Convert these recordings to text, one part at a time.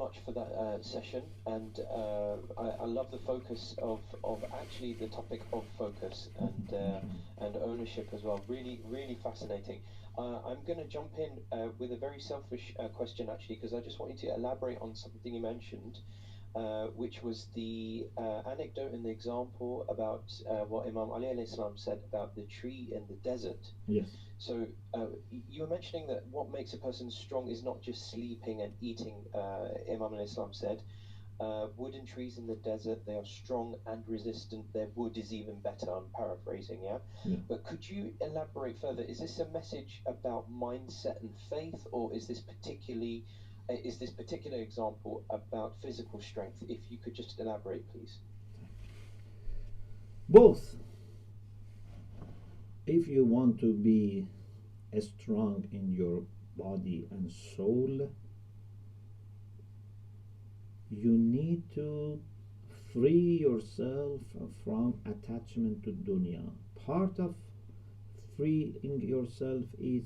much for that session, and I love the focus of actually the topic of focus and ownership as well. Really, really fascinating. I'm going to jump in with a very selfish question actually, because I just want you to elaborate on something you mentioned, which was the anecdote and the example about what Imam Ali alayhi salam said about the tree in the desert. Yes. So you were mentioning that what makes a person strong is not just sleeping and eating. Imam al-Islam said, wooden trees in the desert, they are strong and resistant. Their wood is even better. I'm paraphrasing, yeah. Yeah. But could you elaborate further? Is this a message about mindset and faith, or is this particular example about physical strength? If you could just elaborate, please. Both. If you want to be strong in your body and soul, you need to free yourself from attachment to dunya. Part of freeing yourself is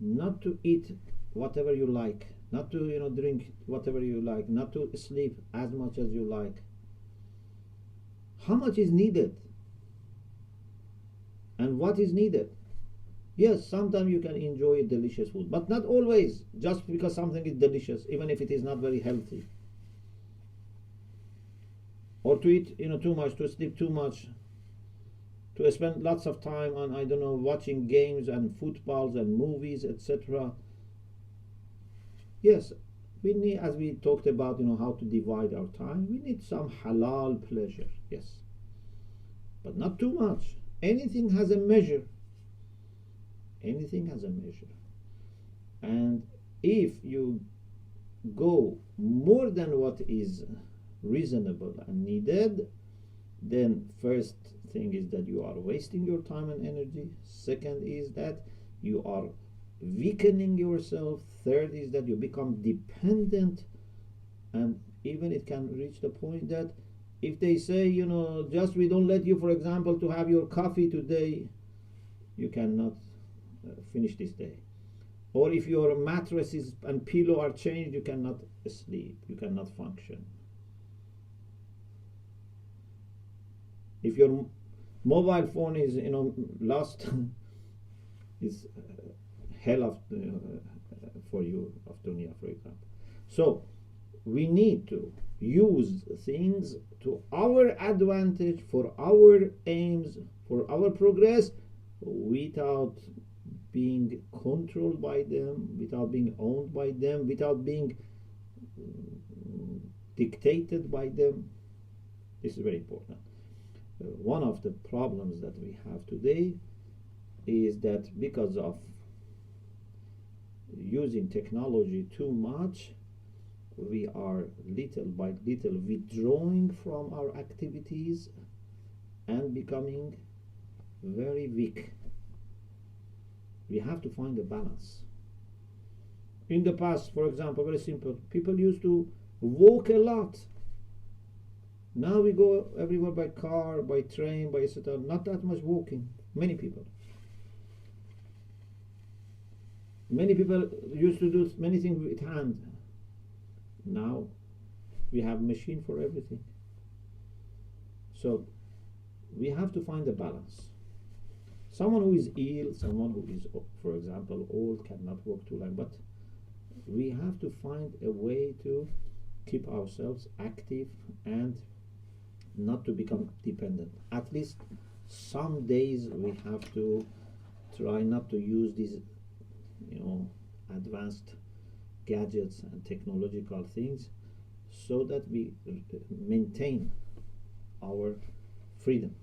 not to eat whatever you like, not to drink whatever you like, not to sleep as much as you like. How much is needed and what is needed? Yes, sometimes you can enjoy delicious food, but not always. Just because something is delicious, even if it is not very healthy, or to eat too much, to sleep too much, to spend lots of time on watching games and footballs and movies, etc. Yes, we need, as we talked about, how to divide our time. We need some halal pleasure, yes, but not too much. Anything has a measure. Anything has a measure. And if you go more than what is reasonable and needed, then first thing is that you are wasting your time and energy. Second is that you are weakening yourself. Third is that you become dependent, and even it can reach the point that if they say, just we don't let you, for example, to have your coffee today, you cannot finish this day. Or if your mattresses and pillow are changed, you cannot sleep, you cannot function. If your mobile phone is lost, it's hell of for you of dunya, for example. So we need to use things to our advantage, for our aims, for our progress, without being controlled by them, without being owned by them, without being dictated by them. This is very important. One of the problems that we have today is that because of using technology too much, we are little by little withdrawing from our activities and becoming very weak. We have to find a balance. In the past, for example, very simple, people used to walk a lot. Now we go everywhere by car, by train, by etc. Not that much walking. Many people used to do many things with hand. Now we have machine for everything. So we have to find a balance. Someone who is ill, someone who is, for example, old, cannot walk too long, but we have to find a way to keep ourselves active and not to become dependent. At least some days we have to try not to use these advanced gadgets and technological things, so that we maintain our freedom.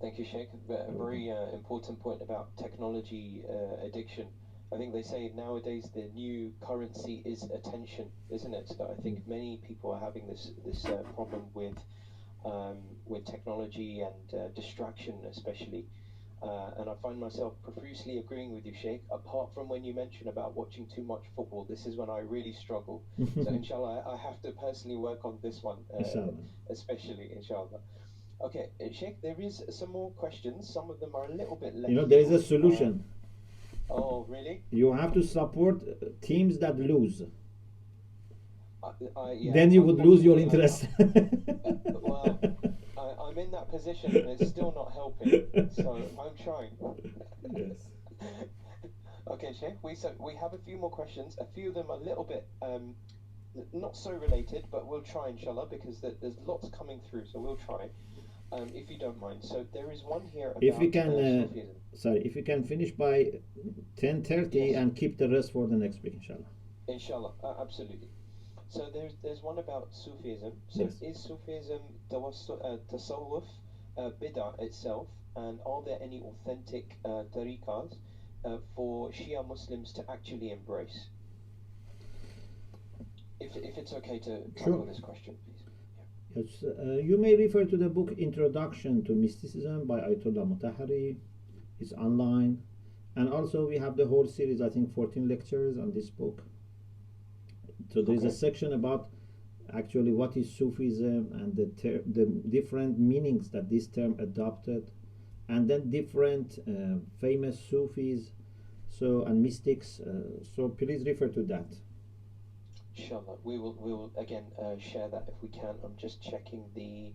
Thank you, Sheikh. A very important point about technology addiction. I think they say nowadays the new currency is attention, isn't it? So I think many people are having this problem with technology and distraction, especially. And I find myself profusely agreeing with you, Sheikh. Apart from when you mention about watching too much football, this is when I really struggle. So, inshallah, I have to personally work on this one, especially, inshallah. Okay, Sheikh, there is some more questions. Some of them are a little bit lengthy. There is a solution. Oh, really? You have to support teams that lose. Yeah, Then you would lose your unfortunately, interest. well, I'm in that position and it's still not helping. So I'm trying. Yes. Okay, Sheikh. We have a few more questions. A few of them a little bit not so related, but we'll try, inshallah, because there's lots coming through. So we'll try, if you don't mind. So there is one here If we about can, Sufism. sorry, if we can finish by 10:30 Yes, and keep the rest for the next week, inshallah. inshallah, absolutely. So there's one about Sufism. So Yes. is Sufism tasawwuf bid'ah itself, and are there any authentic tariqas for Shia Muslims to actually embrace? If it's okay to Sure. tackle this question, please. Yes, you may refer to the book Introduction to Mysticism by Ayatollah Mutahari. It's online. And also we have the whole series, I think 14 lectures on this book. So there's a Okay. section about actually what is Sufism and the different meanings that this term adopted, and then different famous Sufis and mystics. So please refer to that. Inshallah, we will again share that if we can. I'm just checking the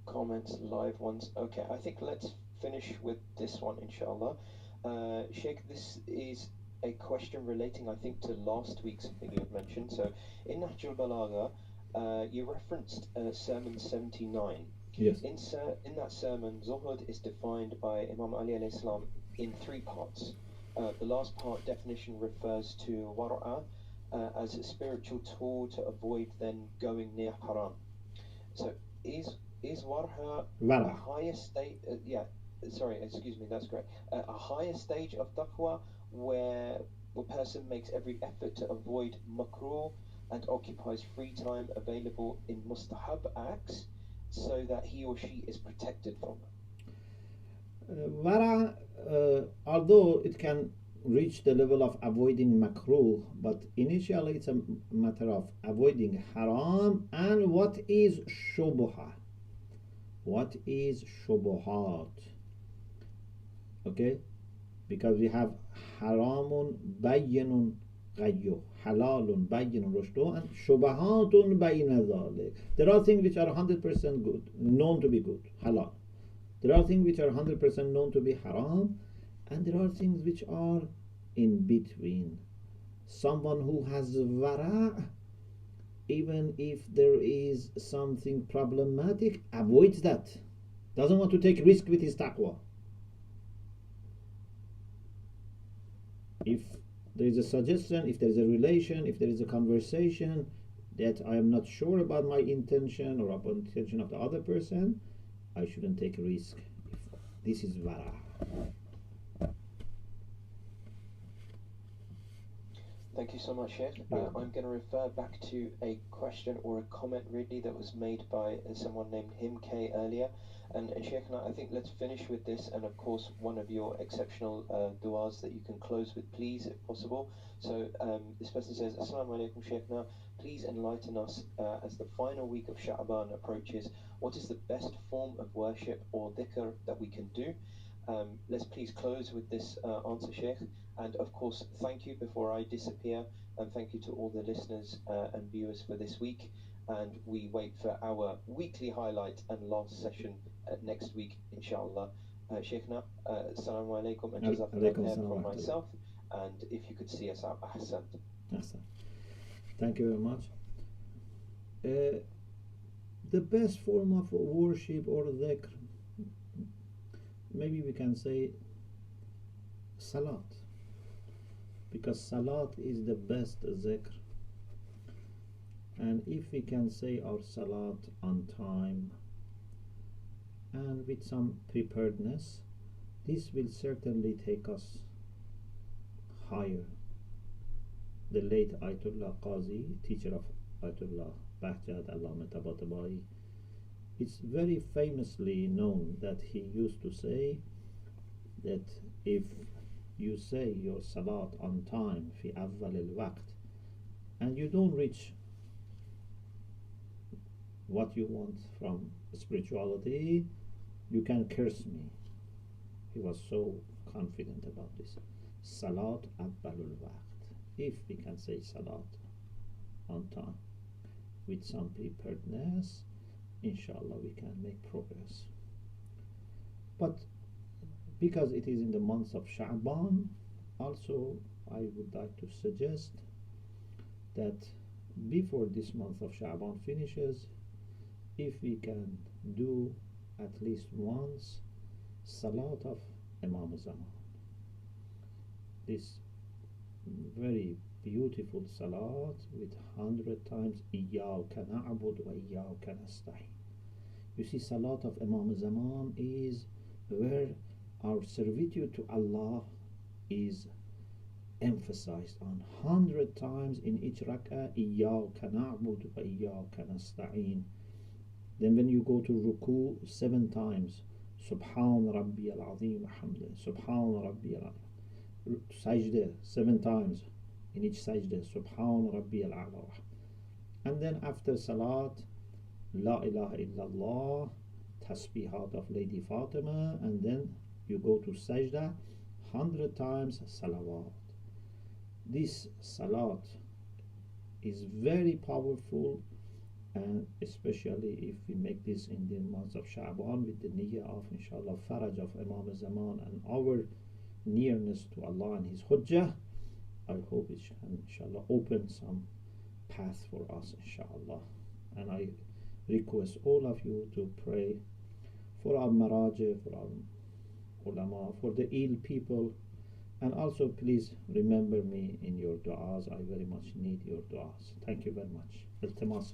comments, live ones. Okay, I think let's finish with this one, inshallah. Sheikh, this is a question relating, I think, to last week, something you had mentioned. So, in Nahjul Balagha, you referenced Sermon 79. Yes. In that sermon, Zuhud is defined by Imam Ali alayhi salam in three parts. The last part definition refers to war'a as a spiritual tool to avoid then going near haram. So is warha a Wara. higher state? Yeah, sorry, excuse me, that's correct. A higher stage of taqwa where the person makes every effort to avoid makruh and occupies free time available in mustahab acts so that he or she is protected from them. Wara, although it can reach the level of avoiding makruh, but initially it's a matter of avoiding haram and what is shubha. What is shubuhat? Okay, because we have haramun bayyinun ghayyu, halalun bayyinun rushdu, and shubahatun bayna dhalik. There are things which are 100% good, known to be good, halal. There are things which are 100% known to be haram, and there are things which are in between. Someone who has wara, even if there is something problematic, avoids that. Doesn't want to take risk with his taqwa. If there is a suggestion, if there is a relation, if there is a conversation that I am not sure about my intention or about the intention of the other person, I shouldn't take a risk. This is wara. Thank you so much, Sheikh. I'm going to refer back to a question or a comment really that was made by someone named Himk earlier. And Sheikh, I think let's finish with this, and of course one of your exceptional du'as that you can close with, please, if possible. So this person says, Assalamu alaikum, Sheikhna. Please enlighten us as the final week of Sha'ban approaches. What is the best form of worship or dhikr that we can do? Let's please close with this answer, Sheikh. And of course, thank you before I disappear, and thank you to all the listeners and viewers for this week. And we wait for our weekly highlight and last session next week, inshallah. Sheikhna, assalamu alaikum and jazakallah Alaikum khair salam from wa rahmatullah. myself. And if you could see us out, ahsan. Thank you very much. The best form of worship or dhikr, maybe we can say salat, because salat is the best dhikr. And if we can say our salat on time and with some preparedness, this will certainly take us higher. The late Ayatollah Qazi, teacher of Ayatollah Bahjat Allama Tabatabai, it's very famously known that he used to say that if you say your salat on time fi awwal al-waqt and you don't reach what you want from spirituality, you can curse me. He was so confident about this. Salat awwalul waqt. If we can say salat on time with some preparedness, inshallah we can make progress. But because it is in the month of Sha'ban, also I would like to suggest that before this month of Sha'ban finishes, if we can do at least once Salat of Imam Zaman, this very beautiful Salat with 100 times Iyyaka na'bud wa Iyyaka nasta'in. You see, Salat of Imam Zaman is where our servitude to Allah is emphasized on 100 times in each rak'ah. Iyyaka na'bud wa Iyyaka nasta'in. Then when you go to ruku, 7 times Subhan Rabbi al-Azim wa hamdah, Subhan Rabbi al-Azim. Sajda, 7 times in each sajda, Subhan Rabbi al-A'la. And then after Salat, La ilaha illallah, tasbihat of Lady Fatima, and then you go to sajda, 100 times salawat. This salat is very powerful, and especially if we make this in the month of Sha'ban with the niyyah of inshallah faraj of Imam Zaman and our nearness to Allah and His Hujjah, I hope it can inshallah open some path for us inshallah. And I request all of you to pray for our maraji, for our ulama, for the ill people, and also please remember me in your du'as. I very much need your du'as. Thank you very much. Iltimas.